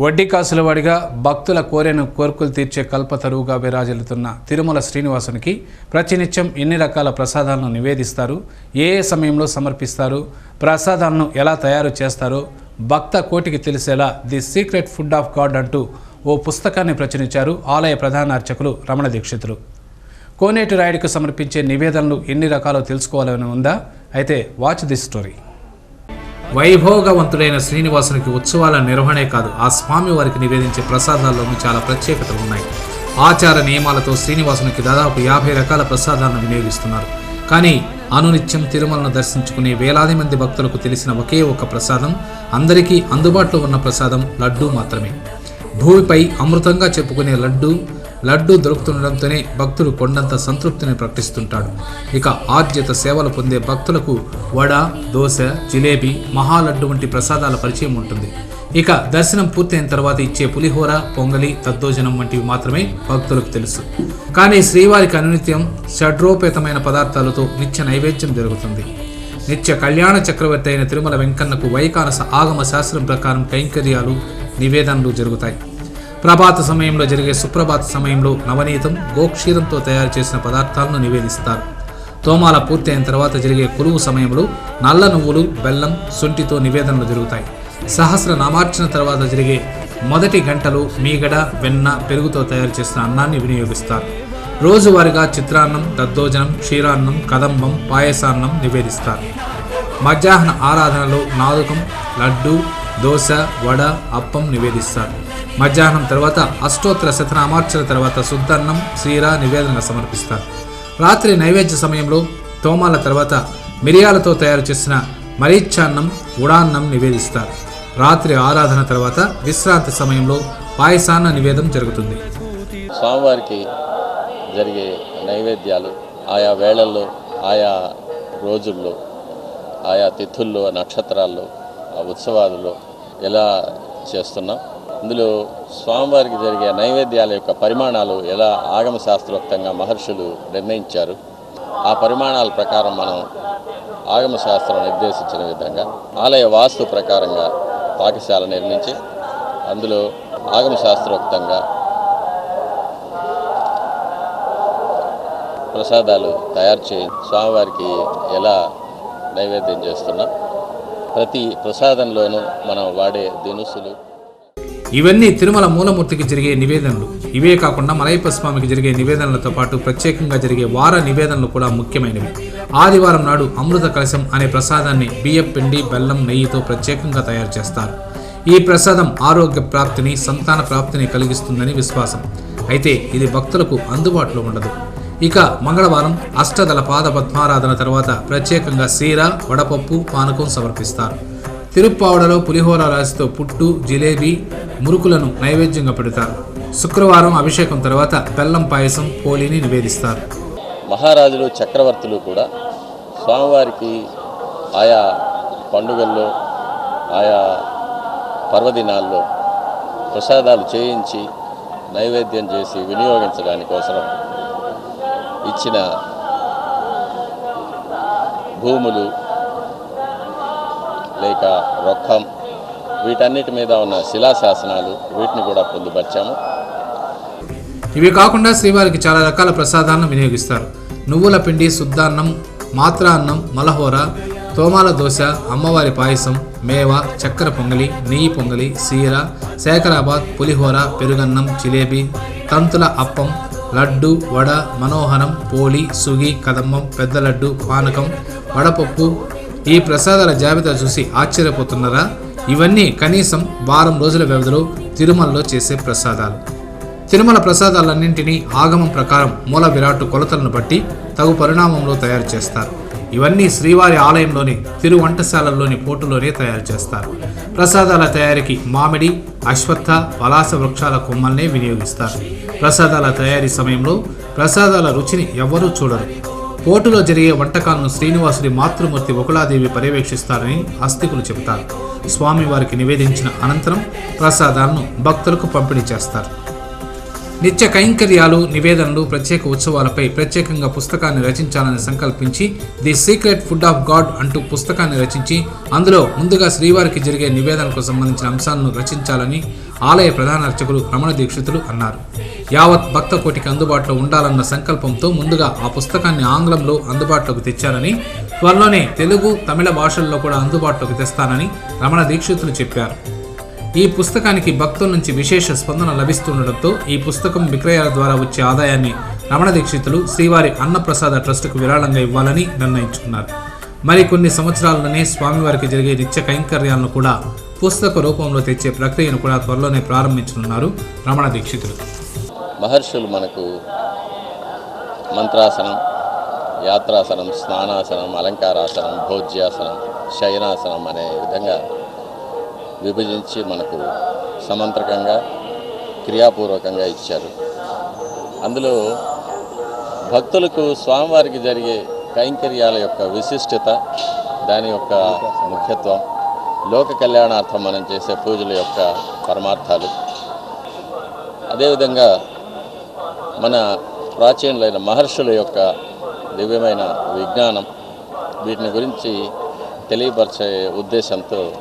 వడ్డీ కాసుల వాడిగా భక్తుల కోర్కులు తీర్చే కల్పతరువుగా విరాజిల్లుతున్న తిరుమల శ్రీనివాసునికి ప్రతినిత్యం ఎన్ని రకాల ప్రసాదాలను నివేదిస్తారు, ఏ సమయంలో సమర్పిస్తారు, ప్రసాదాలను ఎలా తయారు చేస్తారో భక్త కోటికి తెలిసేలా the secret food of God అంటూ ఓ పుస్తకాన్ని ప్రచురించారు ఆలయ ప్రధాన అర్చకులు రమణ దీక్షితులు. కోనేటి రాయుడికి సమర్పించే నివేదనలు ఎన్ని రకాలో తెలుసుకోవాలని ఉందా? అయితే వాచ్ దిస్ స్టోరీ. వైభోగవంతుడైన శ్రీనివాసునికి ఉత్సవాల నిర్వహణే కాదు, ఆ స్వామి వారికి నివేదించే ప్రసాదాల్లోనూ చాలా ప్రత్యేకతలు ఉన్నాయి. ఆచార నియమాలతో శ్రీనివాసునికి దాదాపు 50 రకాల ప్రసాదాలను వినియోగిస్తున్నారు. కానీ అనునిత్యం తిరుమలను దర్శించుకునే వేలాది మంది భక్తులకు తెలిసిన ఒకే ఒక ప్రసాదం, అందరికీ అందుబాటులో ఉన్న ప్రసాదం లడ్డూ మాత్రమే. భూమిపై అమృతంగా చెప్పుకునే లడ్డూ దొరుకుతుండడంతోనే భక్తులు కొండంత సంతృప్తిని ప్రకటిస్తుంటాడు. ఇక ఆర్జిత సేవలు పొందే భక్తులకు వడ, దోశ, జిలేబీ, మహాలడ్డు వంటి ప్రసాదాల పరిచయం ఉంటుంది. ఇక దర్శనం పూర్తయిన తర్వాత ఇచ్చే పులిహోర, పొంగలి, దద్దోజనం వంటివి మాత్రమే భక్తులకు తెలుసు. కానీ శ్రీవారికి అనునిత్యం షడ్రోపేతమైన పదార్థాలతో నిత్య నైవేద్యం జరుగుతుంది. నిత్య కళ్యాణ చక్రవర్తి అయిన తిరుమల వెంకన్నకు వైకానస ఆగమ శాస్త్రం ప్రకారం కైంకర్యాలు, నివేదనలు జరుగుతాయి. ప్రభాత సమయంలో జరిగే సుప్రభాత సమయంలో నవనీతం, గోక్షీరంతో తయారు చేసిన పదార్థాలను నివేదిస్తారు. తోమాల పూర్తయిన తర్వాత జరిగే కొలువు సమయంలో నల్ల నువ్వులు, బెల్లం, శొంఠితో నివేదనలు జరుగుతాయి. సహస్ర నామార్చన తర్వాత జరిగే మొదటి గంటలు మీగడ, వెన్న, పెరుగుతో తయారు చేసిన అన్నాన్ని వినియోగిస్తారు. రోజువారీగా చిత్రాన్నం, దద్దోజనం, క్షీరాన్నం, కదంబం, పాయసాన్నం నివేదిస్తారు. మధ్యాహ్న ఆరాధనలో నాదుకం, లడ్డు, దోశ, వడ, అప్పం నివేదిస్తారు. మధ్యాహ్నం తర్వాత అష్టోత్తర శతనామార్చన తర్వాత శుద్ధన్నం, క్షీర నివేదన సమర్పిస్తారు. రాత్రి నైవేద్య సమయంలో తోమాల తర్వాత మిరియాలతో తయారు చేసిన మరీచ్ఛాన్నం, ఉడాన్నం నివేదిస్తారు. రాత్రి ఆరాధన తర్వాత విశ్రాంతి సమయంలో పాయసాన్న నివేదన జరుగుతుంది. స్వామివారికి జరిగే నైవేద్యాలు ఆయా వేళల్లో, ఆయా రోజుల్లో, ఆయా తిథుల్లో, నక్షత్రాల్లో, ఉత్సవాలలో ఎలా చేస్తున్నాం, ఇందులో స్వామివారికి జరిగే నైవేద్యాల యొక్క పరిమాణాలు ఎలా ఆగమ శాస్త్రోక్తంగా మహర్షులు నిర్ణయించారు, ఆ పరిమాణాల ప్రకారం మనం ఆగమ శాస్త్రం నిర్దేశించిన విధంగా ఆలయ వాస్తు ప్రకారంగా పాకశాల నిర్మించి అందులో ఆగమ శాస్త్రోక్తంగా ప్రసాదాలు తయారు చేయి స్వామివారికి ఎలా నైవేద్యం చేస్తున్నాం. ప్రతి ప్రసాదంలోనూ మనం వాడే దినుసులు ఇవన్నీ తిరుమల మూలమూర్తికి జరిగే నివేదనలు. ఇవే కాకుండా మలయప్ప స్వామికి జరిగే నివేదనలతో పాటు ప్రత్యేకంగా జరిగే వార నివేదనలు కూడా ముఖ్యమైనవి. ఆదివారం నాడు అమృత కలశం అనే ప్రసాదాన్ని బియ్యం పిండి, బెల్లం, నెయ్యితో ప్రత్యేకంగా తయారు చేస్తారు. ఈ ప్రసాదం ఆరోగ్య ప్రాప్తిని, సంతాన ప్రాప్తిని కలిగిస్తుందని విశ్వాసం. అయితే ఇది భక్తులకు అందుబాటులో ఉండదు. ఇక మంగళవారం అష్టదళ పాద పద్మారాధన తర్వాత ప్రత్యేకంగా క్షీర, వడపప్పు, పానకం సమర్పిస్తారు. తిరుప్పావడలో పులిహోర రాశితో పుట్టు, జిలేబీ, మురుకులను నైవేద్యంగా పెడతారు. శుక్రవారం అభిషేకం తర్వాత బెల్లం పాయసం, పోలిని నివేదిస్తారు. మహారాజులు, చక్రవర్తులు కూడా స్వామివారికి ఆయా పండుగల్లో, ఆయా పర్వదినాల్లో ప్రసాదాలు చేయించి నైవేద్యం చేసి వినియోగించడానికి కోసం ఇచ్చిన భూములు లేక రొక్కం, వీటన్నిటి మీద ఉన్న శిలాశాసనాలు, వీటిని కూడా పొందుపరిచాము. ఇవి కాకుండా శ్రీవారికి చాలా రకాల ప్రసాదాలను వినియోగిస్తారు. నువ్వుల పిండి, శుద్ధాన్నం, మాత్రాన్నం, మలహోర, తోమాల దోశ, అమ్మవారి పాయసం, మేవ, చక్కెర పొంగలి, నెయ్యి పొంగలి, క్షీర, శేఖరాబాద్, పులిహోర, పెరుగన్నం, జిలేబీ, తంతుల అప్పం, లడ్డు, వడ, మనోహరం, పోలి, సుగి, కదంబం, పెద్ద లడ్డు, పానకం, వడపప్పు. ఈ ప్రసాదాల జాబితా చూసి ఆశ్చర్యపోతున్నారా? ఇవన్నీ కనీసం వారం రోజుల వ్యవధిలో తిరుమలలో చేసే ప్రసాదాలు. తిరుమల ప్రసాదాలన్నింటినీ ఆగమం ప్రకారం మూల విరాట్టు కొలతలను బట్టి తగు పరిణామంలో తయారు చేస్తారు. ఇవన్నీ శ్రీవారి ఆలయంలోని తిరు వంటశాలల్లోని పోటులోనే తయారు చేస్తారు. ప్రసాదాల తయారీకి మామిడి, అశ్వత్థ, పలాస వృక్షాల కొమ్మల్నే వినియోగిస్తారు. ప్రసాదాల తయారీ సమయంలో ప్రసాదాల రుచిని ఎవ్వరూ చూడరు. పోటులో జరిగే వంటకాలను శ్రీనివాసుడి మాతృమూర్తి ఒకలాదేవి పర్యవేక్షిస్తారని ఆస్తికులు చెబుతారు. స్వామివారికి నివేదించిన అనంతరం ప్రసాదాలను భక్తులకు పంపిణీ చేస్తారు. నిత్య కైంకర్యాలు, నివేదనలు, ప్రత్యేక ఉత్సవాలపై ప్రత్యేకంగా పుస్తకాన్ని రచించాలని సంకల్పించి the secret food of God అంటూ పుస్తకాన్ని రచించి అందులో ముందుగా శ్రీవారికి జరిగే నివేదనకు సంబంధించిన అంశాలను రచించాలని ఆలయ ప్రధాన అర్చకులు రమణ దీక్షితులు అన్నారు. యావత్ భక్త కోటికి అందుబాటులో ఉండాలన్న సంకల్పంతో ముందుగా ఆ పుస్తకాన్ని ఆంగ్లంలో అందుబాటులోకి తెచ్చారని, త్వరలోనే తెలుగు, తమిళ భాషల్లో కూడా అందుబాటులోకి తెస్తానని రమణ దీక్షితులు చెప్పారు. ఈ పుస్తకానికి భక్తుల నుంచి విశేష స్పందన లభిస్తుండటంతో ఈ పుస్తకం విక్రయాల ద్వారా వచ్చే ఆదాయాన్ని రమణ దీక్షితులు శ్రీవారి అన్నప్రసాద ట్రస్టుకు విరాళంగా ఇవ్వాలని నిర్ణయించుకున్నారు. మరికొన్ని సంవత్సరాల్లోనే స్వామివారికి జరిగే నిత్య కైంకర్యాలను కూడా పుస్తక రూపంలో తెచ్చే ప్రక్రియను కూడా త్వరలోనే ప్రారంభించనున్నారు రమణ దీక్షితులు. మహర్షులు మనకు మంత్రాసనం, యాత్రాసనం, స్నానాసనం, అలంకారాసనం, భోజ్యాసనం, శయనాసనం అనే విధంగా విభజించి మనకు సమంత్రకంగా క్రియాపూర్వకంగా ఇచ్చారు. అందులో భక్తులకు స్వామివారికి జరిగే కైంకర్యాల యొక్క విశిష్టత, దాని యొక్క ముఖ్యత్వం, లోక కళ్యాణార్థం మనం చేసే పూజల యొక్క పరమార్థాలు, అదేవిధంగా మన ప్రాచీనులైన మహర్షుల యొక్క దివ్యమైన విజ్ఞానం, వీటిని గురించి తెలియపరిచే ఉద్దేశంతో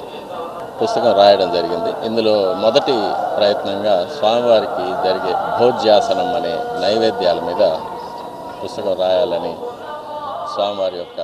పుస్తకం రాయడం జరిగింది. ఇందులో మొదటి ప్రయత్నంగా స్వామివారికి జరిగే భోజ్యాసనం అనే నైవేద్యాల మీద పుస్తకం రాయాలని స్వామివారి యొక్క